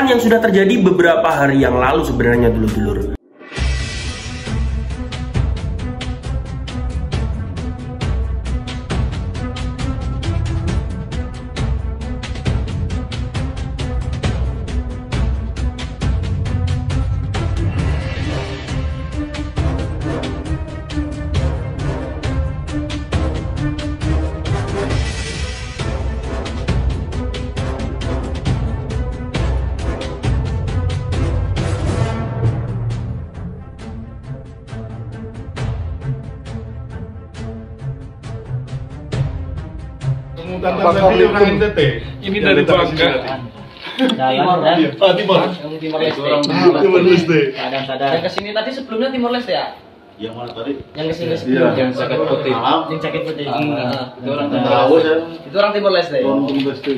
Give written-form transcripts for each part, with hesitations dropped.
permasalahan yang sudah terjadi beberapa hari yang lalu sebenarnya dulur-dulur. Ini dari Bangka. Timor Leste. Yang kesini tadi sebelumnya Timor Leste ya? Yang mana tadi? Yang kesini sebelumnya. Yang jaket putih. Yang jaket putih. Itu orang Timor Leste. Itu orang Timor Leste. Orang Timor Leste.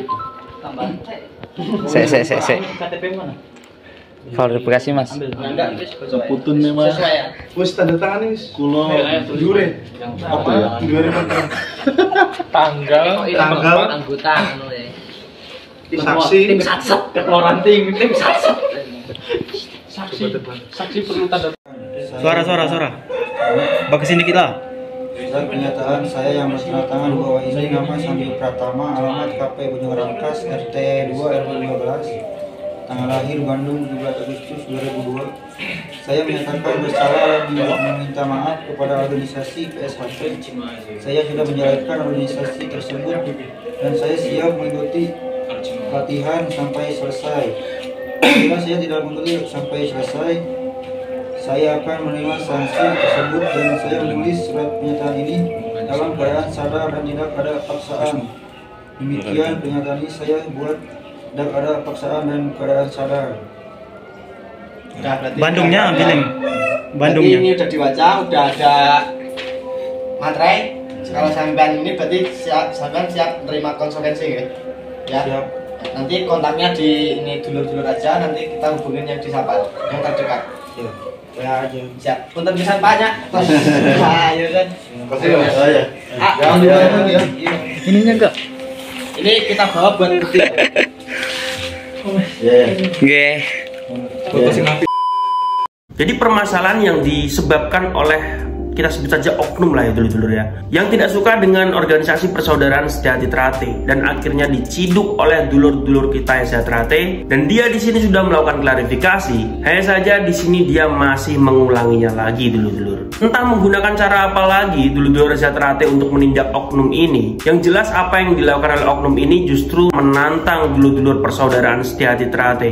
Tambah. Se. KTP mana? Klarifikasi Mas. Enggak, itu sesuai. Putun memang. Sesuai ya. Wis tanda tangan nih. Kulo jure. Apa ya? Jure mantan. Tanggal anggota anu ya. Saksi. Tim satset keluaran tim satset. Saksi perlu tanda. Suara. Bak kesini kita. Dan pernyataan saya yang bertanda tangan bahwa ini nama Sandi Pratama, alamat KP Bojong Rangkas, RT 2 RW 15, tanggal lahir Bandung 17 Agustus 2002. Saya menyatakan bersalah dan meminta maaf kepada organisasi PSHP. Saya sudah menjalankan organisasi tersebut dan saya siap mengikuti latihan sampai selesai. Jika saya tidak mengikuti sampai selesai, saya akan menerima sanksi tersebut dan saya menulis surat pernyataan ini dalam keadaan sadar dan tidak ada paksaan. Demikian pernyataan ini saya buat tidak ada paksaan dan keadaan sadar. Bandungnya ambilin. Bandungnya. Ini udah dibaca, udah ada materai. Kalau sampean ini berarti sampean siap menerima konsekuensi ya? Ya. Siap. Nanti kontaknya di ini dulur-dulur aja, nanti kita hubungin yang di Sapal, yang terdekat. Ya. Ya aja. Siap. Punten pisan banyak. Ayo kan. Saya. Ininya enggak? Ini kita bawa buat bukti. Nggih. Jadi permasalahan yang disebabkan oleh, kita sebut saja oknum lah ya dulur-dulur ya, yang tidak suka dengan organisasi persaudaraan Sejati Trate dan akhirnya diciduk oleh dulur-dulur kita yang Sejati Trate, dan dia di sini sudah melakukan klarifikasi. Hanya saja di sini dia masih mengulanginya lagi dulur-dulur. Entah menggunakan cara apa lagi dulur-dulur Sejati Trate untuk menindak oknum ini. Yang jelas apa yang dilakukan oleh oknum ini justru menantang dulur-dulur persaudaraan Sejati Trate.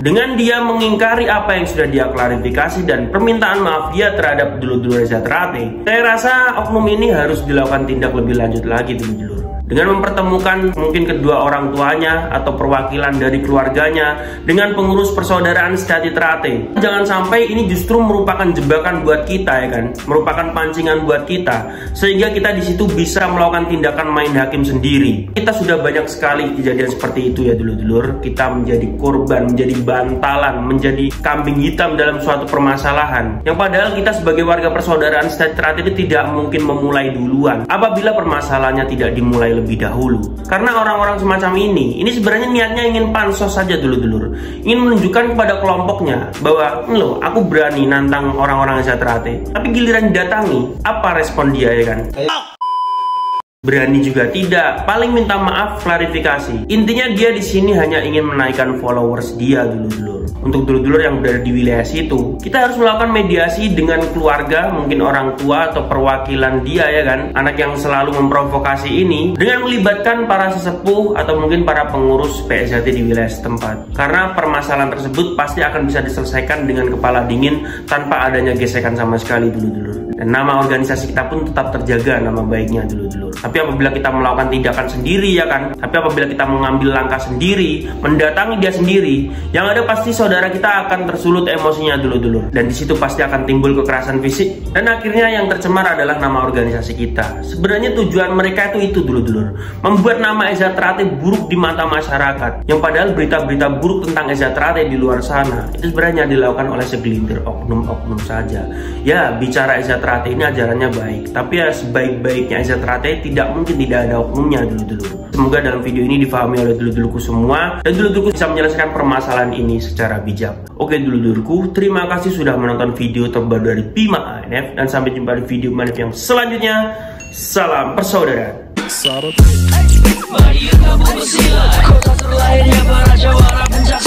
Dengan dia mengingkari apa yang sudah dia klarifikasi dan permintaan maaf dia terhadap dulur-dulur Sejati Trate, saya rasa oknum ini harus dilakukan tindak lebih lanjut lagi dulur-dulur. Dengan mempertemukan mungkin kedua orang tuanya atau perwakilan dari keluarganya dengan pengurus persaudaraan Sejati Trate. Jangan sampai ini justru merupakan jebakan buat kita ya kan, merupakan pancingan buat kita, sehingga kita di situ bisa melakukan tindakan main hakim sendiri. Kita sudah banyak sekali kejadian seperti itu ya dulur-dulur. Kita menjadi korban, menjadi bantalan, menjadi kambing hitam dalam suatu permasalahan. Yang padahal kita sebagai warga persaudaraan Sejati Trate itu tidak mungkin memulai duluan apabila permasalahannya tidak dimulai lebih dahulu. Karena orang-orang semacam ini sebenarnya niatnya ingin pansos saja dulur-dulur, ingin menunjukkan kepada kelompoknya bahwa loh, aku berani nantang orang-orang Sejati Trate. Tapi giliran didatangi, apa respon dia ya kan? Berani juga tidak, paling minta maaf, klarifikasi. Intinya dia di sini hanya ingin menaikkan followers dia dulur-dulur. Untuk dulur-dulur yang berada di wilayah situ, kita harus melakukan mediasi dengan keluarga, mungkin orang tua atau perwakilan dia ya kan, anak yang selalu memprovokasi ini, dengan melibatkan para sesepuh atau mungkin para pengurus PSJT di wilayah setempat. Karena permasalahan tersebut pasti akan bisa diselesaikan dengan kepala dingin tanpa adanya gesekan sama sekali dulur-dulur. dan nama organisasi kita pun tetap terjaga nama baiknya dulur-dulur. Tapi apabila kita melakukan tindakan sendiri ya kan, tapi apabila kita mengambil langkah sendiri, mendatangi dia sendiri, yang ada pasti saudara kita akan tersulut emosinya dulur-dulur, dan disitu pasti akan timbul kekerasan fisik, dan akhirnya yang tercemar adalah nama organisasi kita. Sebenarnya tujuan mereka itu dulur-dulur, membuat nama EZA Trate buruk di mata masyarakat, yang padahal berita-berita buruk tentang EZA Trate di luar sana itu sebenarnya dilakukan oleh segelintir oknum-oknum saja. Ya, bicara EZA Trate ini ajarannya baik, tapi ya sebaik-baiknya EZA Trate tidak mungkin tidak ada oknumnya dulur-dulur. Semoga dalam video ini difahami oleh dulur-dulurku semua, dan dulur-dulurku bisa menyelesaikan permasalahan ini secara bijak. Oke dulur-dulurku, terima kasih sudah menonton video terbaru dari Bima ANF, dan sampai jumpa di video ANF yang selanjutnya. Salam persaudaraan. Mari kita bersila, kota terlainnya para jawara pencak